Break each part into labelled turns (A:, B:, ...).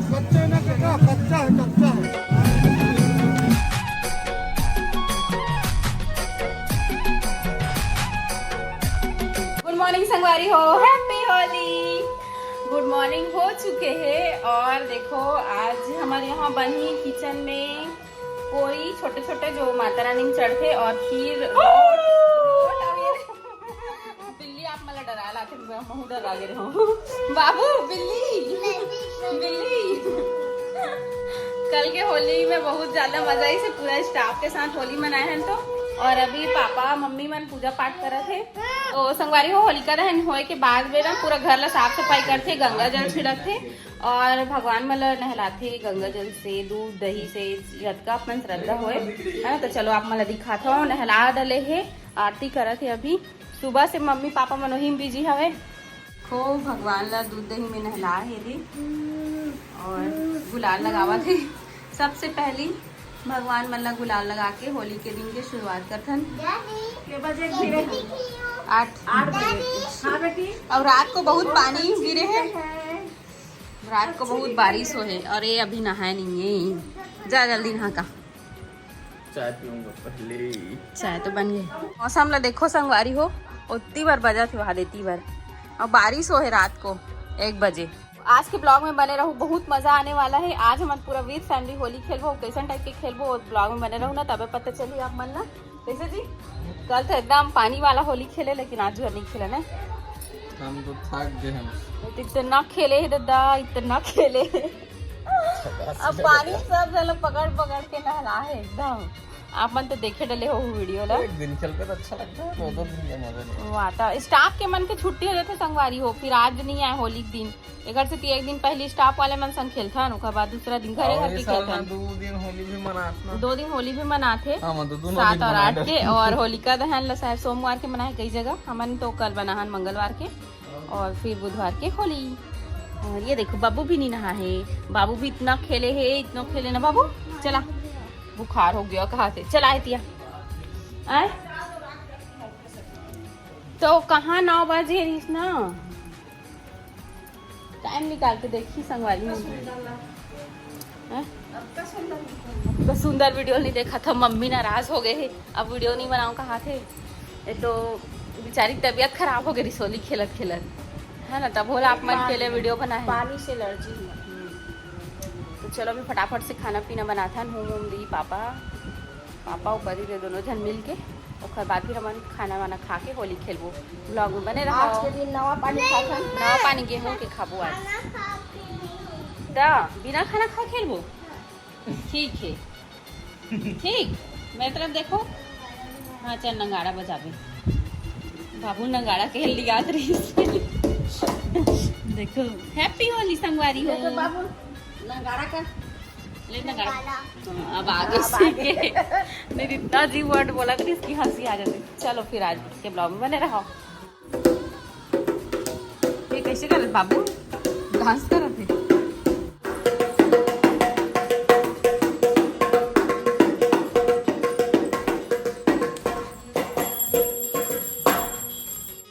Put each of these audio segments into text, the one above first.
A: कच्चा ना कच्चा, कच्चा है, कच्चा है।
B: गुड मॉर्निंग संगवारी हो, हैप्पी होली। गुड मॉर्निंग हो चुके हैं और देखो आज हमारे यहाँ बनी किचन में पूरी छोटे छोटे जो माता रानी में चढ़ते और खीर बिल्ली आप मला डरा लाते महू डरा गे रहो बाबू बिल्ली बिल्ली। कल के होली में बहुत ज्यादा मजा आई से पूरा स्टाफ के साथ होली मनाए हैं तो और अभी पापा मम्मी मन पूजा पाठ करे थे तो संगवारी हो होलिका दहन होए के बाद में ना पूरा घर ला साफ सफाई करते, गंगा जल छिड़कते और भगवान मन ला नहलाते गंगा जल से, दूध दही से, जतका अपन श्रद्धा होए है ना। तो चलो आप मला दिखाता हूँ, नहला डले है, आरती करत है। अभी सुबह से मम्मी पापा मन वही बिजी हवे को भगवान ला दूध दही में नहला है रे और गुलाल लगावा थे। सबसे पहली भगवान मन ला गुलाल लगा के होली के दिन की शुरुआत करथन। के बजे गिरे 8 बजे। हाँ बेटी। और रात को बहुत पानी गिरे है, रात को बहुत बारिश हो है और ये अभी नहाए नहीं है। जा जल्दी नहा का,
C: चाय पीऊंगा पहले।
B: चाय तो बन गई। मौसम ला देखो संगवारी हो, उतनी बार बजा थे वहाँ देती बार और बारिश हो है रात को 1 बजे। आज के ब्लॉग में बने रहो, बहुत मजा आने वाला है। आज हम पूरा विद फैमिली होली खेलबो, कैसन टाइप के खेलबो ब्लॉग में बने रहो ना, तबे पता चली आप मन ना। कैसे जी कल तो एकदम पानी वाला होली खेले लेकिन आज नहीं खेले ना,
C: हम तो थक गए हैं।
B: इतना खेले है दादा, इतना खेले अब पानी सब जल पकड़ पकड़ के नहला है एकदम। आप मन तो देखे डले हो वीडियो ला।
C: एक दिन खेल के तो अच्छा लगता है, 2 दिन का मजा नहीं।
B: वाता स्टाफ के मन के छुट्टी हो जाते संगवारी हो, फिर आज नहीं आए होली के दिन। एक से 1 दिन पहले स्टाफ वाले मन संग खेलथन, ओकर बाद दूसरा दिन घरे घर के खेलथन।
C: 2 दिन होली भी मनाते,
B: 2 दिन होली भी मनाते,
C: हां तो
B: 7 और 8 के। और होलिका दहन ला शायद सोमवार के मनाए कई जगह, हमन तो कल बनाहन मंगलवार के और फिर बुधवार के होली। और ये देखो बाबू भी नहीं नहा है, बाबू भी इतना खेले है, इतना खेले ना बाबू। चला बुखार हो गया कहाँ से, चला तिया आए तो कहाँ 9 बजे रहीस ना, टाइम निकाल के देखी संगवारी में। तो सुंदर वीडियो नहीं देखा था, मम्मी नाराज हो गए है, अब वीडियो नहीं बनाऊं कहाँ थे। ये तो बेचारी तबीयत खराब हो गई रिसोली खेलत खेलत है ना, तब बोला आप मन के लिए वीडियो बना है। पानी से एलर्जी हुआ। तो चलो अभी फटाफट से खाना पीना बनाता है। होम दी पापा ऊपर ही दोनों जन मिल के, और बाद फिर हम खाना वाना खा के होली खेलबो। ब्लॉग में बने रहो। आज के दिन नवा पानी गेहूं के खाबो आज दा, बिना खाना खा खेलबो। ठीक है ठीक, मेरी तरफ देखो। हाँ चल नगाड़ा बजाबे, बाबू नगाड़ा खेल लिया देखो। हैप्पी होली संगवारी हो बाबू। नगाड़ा का ले नगाड़ा। अब आगे सीखे नहीं, इतना जी वर्ड बोला तो इसकी हंसी आ जाती। चलो फिर आज के ब्लॉग में बने रहो। ये कैसे कर रहे बाबू, डांस कर रहे थे।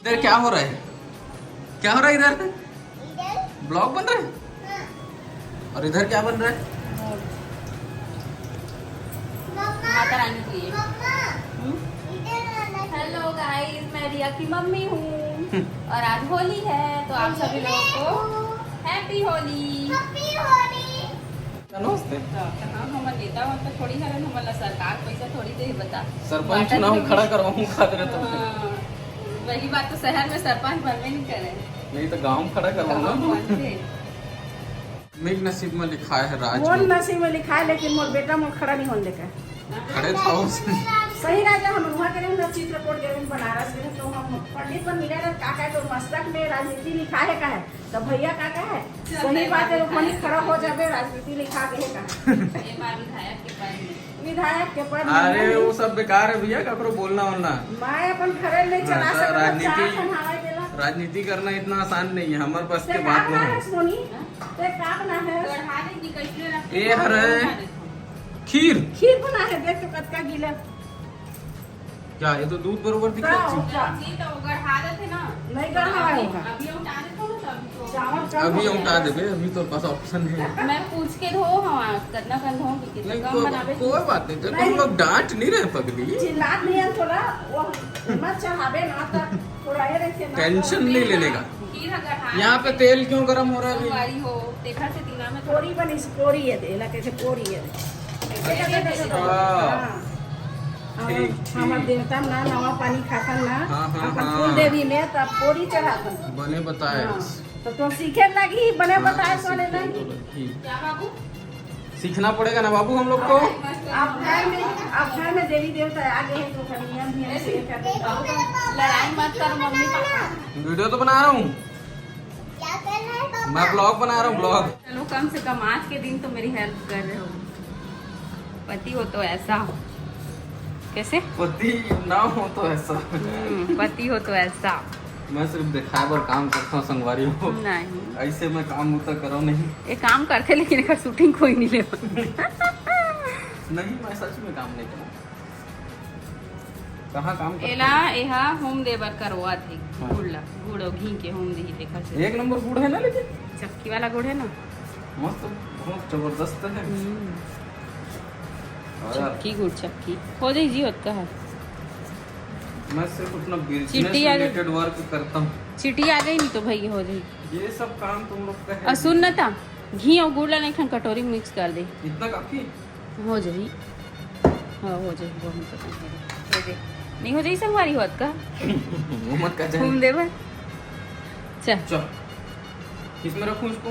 C: इधर क्या हो रहा है, क्या हो रहा है इधर? ब्लॉग बन रहा है। और इधर क्या बन रहा है?
B: माता रानी के लिए। हेलो गाइस, मैं रिया की मम्मी हूँ और आज होली है तो आप सभी लोगों को हैप्पी होली।
C: नमस्ते।
B: हाँ हम नेता हूँ तो थोड़ी है ना, हमारा सरकार पैसा थोड़ी दे बता।
C: सरपंच चुनाव खड़ा करवाऊँ खातिर तो
B: वही बात, तो शहर में सरपंच बनवे नहीं करे,
C: नहीं तो गांव खड़ा करवाऊंगा। मेरे नसीब में लिखा है राज।
D: मोर नसीब में लिखा है, लेकिन मोर बेटा मोर खड़ा नहीं होने का।
C: खड़े था
D: सही राजा हम वहाँ के रहे चित्रकूट गए बनारस गए, तो हम पंडित पर मिले रहे काका, तो मस्तक में राजनीति लिखा है का है, तो भैया काका है सही बात है, रुकमणी खड़ा हो जावे राजनीति लिखा के है का विधायक के पद।
C: अरे वो सब बेकार है भैया, ककरो बोलना वलना।
D: मैं अपन खड़े नहीं चला सकता,
C: राजनीति करना इतना आसान नहीं है, हमारे पास के बात नहीं है। ये हरे खीर
D: बना है, देख तो कटका गीला
C: क्या, ये तो दूध बरोबर दिख रहा है।
D: नहीं गढ़ा होगा,
B: अभी उठा देता हूँ
D: चावल कम
C: अभी
D: हो
C: हम
D: गया।
C: उठा देबे, अभी तो पास ऑप्शन है।
B: मैं पूछ के धो हाँ कितना कन धो कि कितना
C: नहीं
B: कम बनावे
C: कोई बात नहीं, तो तुम लोग डांट नहीं रहे पगली।
D: चिल्लात नहीं है थोड़ा वो मत चढ़ावे ना तक थोड़ा ये रखे ना
C: टेंशन नहीं लेने का।
B: खीर अगर हाँ
C: यहाँ पे तेल क्यों गरम हो रहा है अभी?
B: सोमवारी हो देखा से दिना में
D: पोरी बनी से पोरी है देला कैसे पोरी है
C: ठीक,
D: हमार देवता ना नवा पानी खाखन ना
C: हाँ, हाँ,
D: अपन
C: हाँ।
D: फूल देवी में तब पोरी चढ़ाखन
C: बने बताए।
D: तो तुम सीखे लगी बने बताए सोने लगी
C: ठीक।
B: क्या बाबू
C: सीखना पड़ेगा ना बाबू हम लोग को।
D: आप घर में देवी देवता आगे है तो फिर नियम भी है सीख कर
B: लड़ाई मत कर मम्मी पापा
C: वीडियो तो बना रहा हूँ, मैं ब्लॉग बना रहा हूँ ब्लॉग।
B: चलो कम से कम आज के दिन तो मेरी हेल्प कर रहे हो। पति हो तो ऐसा कैसे
C: पति ना हो तो ऐसा।
B: पति हो तो ऐसा
C: मैं सिर्फ दिखाए पर काम करता हूँ संगवारी हो,
B: नहीं
C: ऐसे मैं काम उतर करो नहीं।
B: ये काम करते लेकिन एक शूटिंग कोई नहीं ले
C: नहीं मैं सच में काम नहीं करूँ। कहाँ काम करता
B: एला एहा होम देवर करवा थे
C: हाँ।
B: गुड़ला गुड़ और घी के होम दी देखा
C: हूँ?
B: से
C: एक नंबर गुड़ है ना, लेकिन
B: चक्की वाला गुड़ है ना
C: मस्त बहुत जबरदस्त है। और
B: चक्की गुड़ चक्की हो जाए जी होता है।
C: मैं सिर्फ अपना बिजनेस
B: चिट्ठी आ गई।
C: रिलेटेड वर्क करता हूँ।
B: चिटी आ गई नहीं तो भाई हो जाए।
C: ये सब काम तुम लोग का
B: और
C: है।
B: सुन ना था घी और गुड़ ला नहीं कटोरी में मिक्स कर दे
C: इतना काफी।
B: हो जाए। हाँ हो जाए वो हम तो हो जाए नहीं हो जाए संगवारी होत का
C: मोहम्मद का जाए।
B: होम देवर चल
C: चल किसमें रखूँ इसको?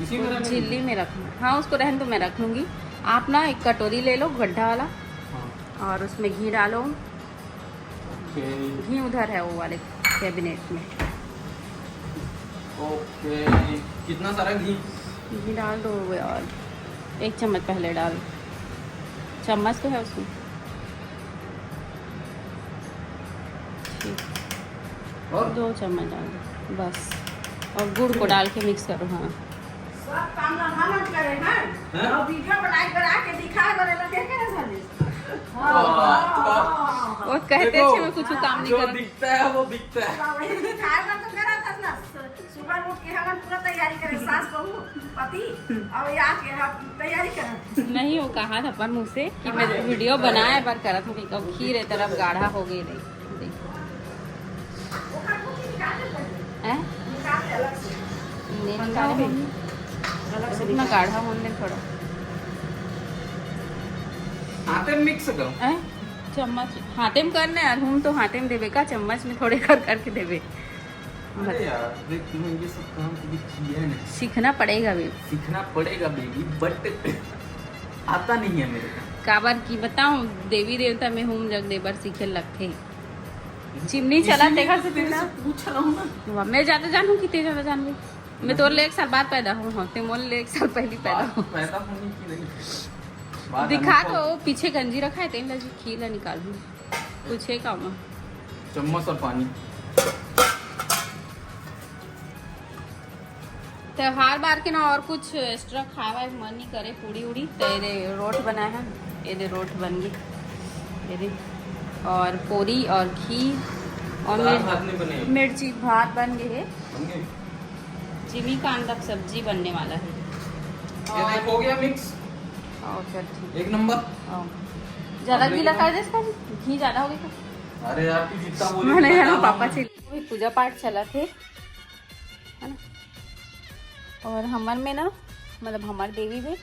C: इसी में रहने
B: चिल्ली में रखना। हाँ उसको रहने तो मैं रख लूँगी। आप ना एक कटोरी ले लो गड्ढा वाला
C: हाँ,
B: और उसमें घी डालो।
C: ओके
B: घी उधर है वो वाले कैबिनेट में।
C: ओके। कितना सारा घी?
B: घी डाल दो यार, 1 चम्मच पहले डाल। चम्मच तो है उसमें। ठीक
C: और
B: 2 चम्मच डाल दो बस। और गुड़ को डाल के मिक्स करो। हाँ
D: सब काम ना हम करे ना
C: हैं?
D: और वीडियो बना के दिखा करे लगे के ना साले
B: वो कहते थे मैं कुछ काम नहीं
C: जो
B: कर।
C: दिखता है वो दिखता है।
D: वही दिखाएगा तो करा था ना सुबह उठ के हम पूरा तैयारी करे सास बहू पति और ये आके हम तैयारी करें
B: नहीं वो कहा था पर मुझसे कि मैं वीडियो बनाए पर करा था कि कब खीर तरफ गाढ़ा हो गई नहीं। देखो
D: वो का कुछ निकाल दे
B: हैं
D: निकाल दे अलग से
B: नहीं निकाले मम्मी
D: अलग से
B: इतना गाढ़ा होने थोड़ा
C: आते मिक्स करो।
B: हैं चम्मच हाथे में करना है। हम तो हाथे में देवे का चम्मच में थोड़े कर करके देवे।
C: अरे यार देख तुम्हें ये सब काम कभी किया है नहीं।
B: सीखना पड़ेगा भी।
C: सीखना पड़ेगा बेबी, बट आता नहीं है मेरे को।
B: काबर की बताऊं देवी देवता में हम जग देवर सीखे लगते चिमनी चला देखा से
C: तेरे से पूछ रहा हूँ ना।
B: मैं ज्यादा जानू कि ते ज्यादा जान गई। मैं तो 1 साल बाद पैदा हूँ ते मोल 1 साल पहले पैदा हूँ।
C: पैदा होने की नहीं बात
B: दिखा
C: अनुभव।
B: तो पीछे गंजी रखा है तेल लगी खीर ला निकाल दूँ कुछ है काम।
C: चम्मच और पानी।
B: त्योहार बार के ना और कुछ एक्स्ट्रा खावा है मन नहीं करे पूड़ी उड़ी तो ये रोट बनाए हैं। ये रोट बन गई ये और पूरी और घी और
C: दाल भात नहीं बने?
B: मिर्ची भात बन गए है।
C: बन गए?
B: जिमी कांदा सबजी बनने वाला है।
C: ये देख हो गया मिक्स
B: और चल ठीक
C: एक नंबर।
B: ज्यादा गीला कर दे इसका घी ज्यादा हो गया।
C: अरे यार तू जितना बोले
B: मैंने
C: उतना
B: यार
C: डाला
B: पापा
C: हूँ।
B: से पूजा पाठ चला थे है ना। और हमार में ना मतलब हमारे देवी में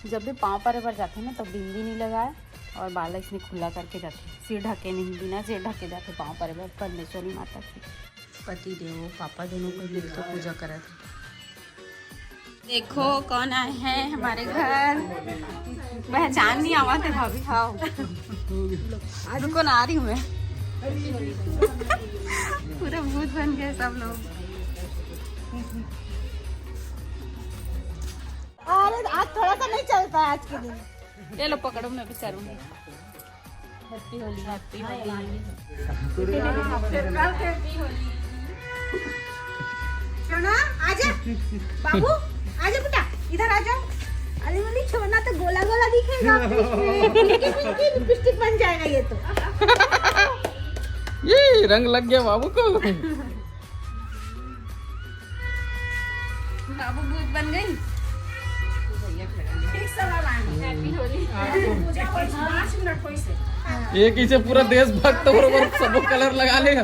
B: जब भी पाँव पर जाते हैं ना तब बिंदी नहीं लगाए और बाला इसमें खुला करके जाते सिर ढके नहीं बिना सिर ढके जाते पाँव पर परमेश्वरी माता की। पति देव पापा दोनों को मिल के पूजा करा थे। देखो कौन आए हैं हमारे घर। पहचान नहीं आवा थे भाभी। हाँ रुको ना आ रही हूँ मैं। पूरा भूत बन गए सब लोग।
D: अरे आज थोड़ा सा नहीं चलता है आज के दिन।
B: ये लो पकड़ो मैं भी करूँगी। Happy Holi happy Holi.
D: सोना आजा बाबू आजा बेटा इधर आ जाओ। अरे बोली छोना तो गोला गोला दिखेगा लिपस्टिक बन जाएगा ये तो।
C: ये रंग लग गया बाबू को।
D: होई 5 मिनट होई से
C: एक ही से पूरा देशभक्त बरोबर सब कलर लगा लेगा।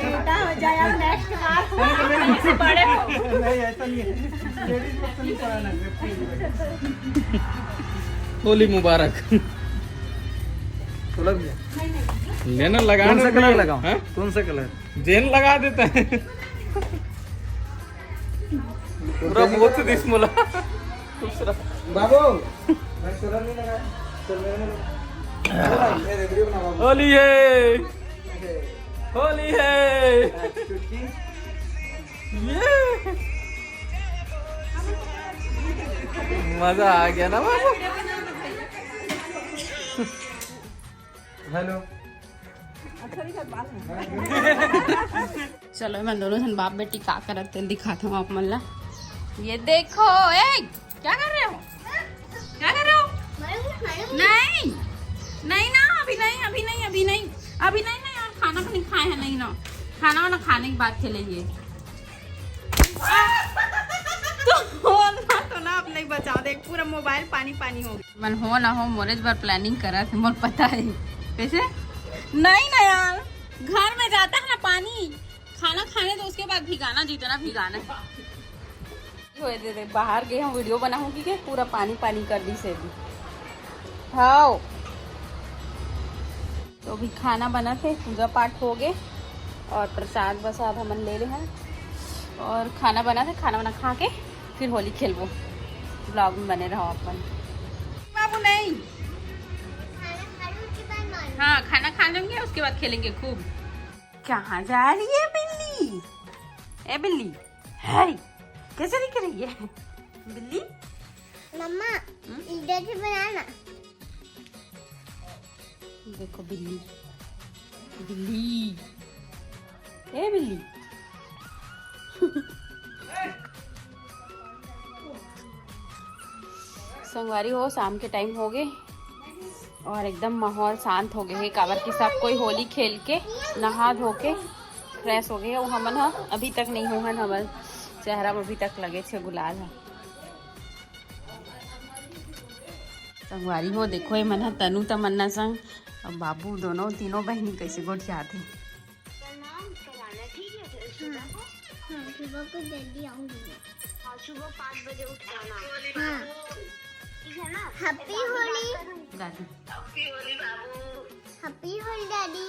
D: बेटा हो जाए अब नेक्स्ट बार बड़े हो
A: नहीं ऐसा नहीं है, लेडीज को नहीं कराना है।
C: होली मुबारक। लेना लगा
A: कौन सा कलर लगाऊं?
C: हैं?
A: कौन सा कलर?
C: जेन लगा देता है पूरा बहुत दिस मुला दूसरा।
A: बाबू मैं कलर नहीं लगाया, चल मेरे में लगा। ये वीडियो बना बाबू।
C: होली है, होली है,
A: चुटकी
C: ये मजा आ गया ना बाबू।
A: हेलो।
B: चलो मैं दोनों जन बाप बेटी का करते हैं दिखाता हूँ आप मल्ला। ये देखो, ए क्या कर रहे हो, क्या कर रहे हो? नहीं नहीं ना, अभी नहीं अभी नहीं अभी नहीं अभी नहीं नहीं, और खाना तो नहीं खाए हैं, नहीं ना, खाना वाना खाने के बाद खेलेंगे। तो ना अब नहीं बचा दे, पूरा मोबाइल पानी पानी हो गया। मन हो ना हो मोरे बार प्लानिंग करा थे, मोर पता है कैसे। नहीं ना यार, घर में जाता है ना पानी, खाना खाने तो उसके बाद भिगाना, जितना भिगाना है। दे बाहर गए हम वीडियो बनाऊंगी के पूरा पानी पानी कर दी से भी। हाँ तो अभी खाना बना थे, पूजा पाठ हो गए और प्रसाद वसाद हम ले रहे हैं और खाना बना था, खाना बना खा के फिर होली खेलबो। ब्लॉग में बने रहो अपन। बाबू नहीं, हाँ खाना खा लेंगे उसके बाद खेलेंगे खूब। कहाँ जा रही है बिल्ली? ए बिल्ली, है कैसे दिख रही है बिल्ली?
E: मम्मा इधर से बनाना।
B: देखो बिल्ली, बिल्ली, ए बिल्ली। संगवारी हो, शाम के टाइम हो गए और एकदम माहौल शांत हो गए है, काबर की सब कोई होली खेल के नहा धो के फ्रेश हो गए। वो हमन हा अभी तक नहीं हुआ, हमर चेहरा में अभी तक लगे छे गुलाल है। संगवारी हो देखो, ये मन हा तनु तमन्ना संग और बाबू दोनों तीनों बहनी कैसे गोठियाते।
E: सुबह को जल्दी आऊंगी। हाँ सुबह 5 बजे उठ जाना। हाँ ठीक है ना। हैप्पी होली
B: दादी,
E: हैप्पी होली बाबू, हैप्पी होली दादी।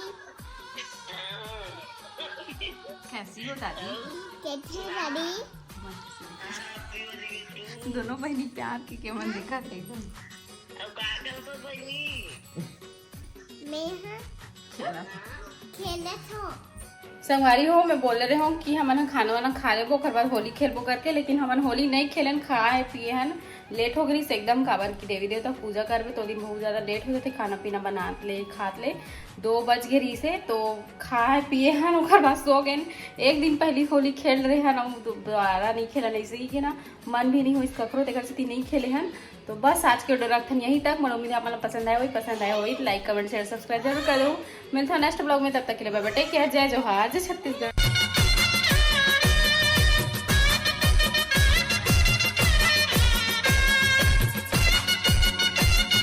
B: कैसी हो दादी?
E: कैसी हो दादी?
B: दोनों बहनी प्यार के मन देखा थे एकदम।
E: मैं हाँ खेलत हूँ।
B: संगवारी हो, मैं बोल रहे हूँ कि हमन खाना वाना खा लेबो, ओकर बाद होली खेलबो करके, लेकिन हमन होली नहीं खेलन, खाए पिए हन। लेट हो गई से एकदम, काबर की देवी देवता पूजा करबे तो दिन बहुत ज्यादा लेट हो जाते, खाना पीना बनात ले खात ले 2 बज गए रही से, तो खाए पिए हन ओकर बाद सो गए। एक दिन पहली होली खेल रहे हन, दोबारा नहीं खेलन, ऐसे ही के ना मन भी नहीं हो इस ककरो तेकर से नहीं खेले हन। तो बस आज के वीडियो रखन यहीं तक। मैं उम्मीद है आप पसंद आया हो तो लाइक कमेंट शेयर सब्सक्राइब जरूर कर दो। मिलता हूँ नेक्स्ट ब्लॉग में, तब तक के लिए बाय बाय, टेक केयर, जय जोहार, जय छत्तीसगढ़।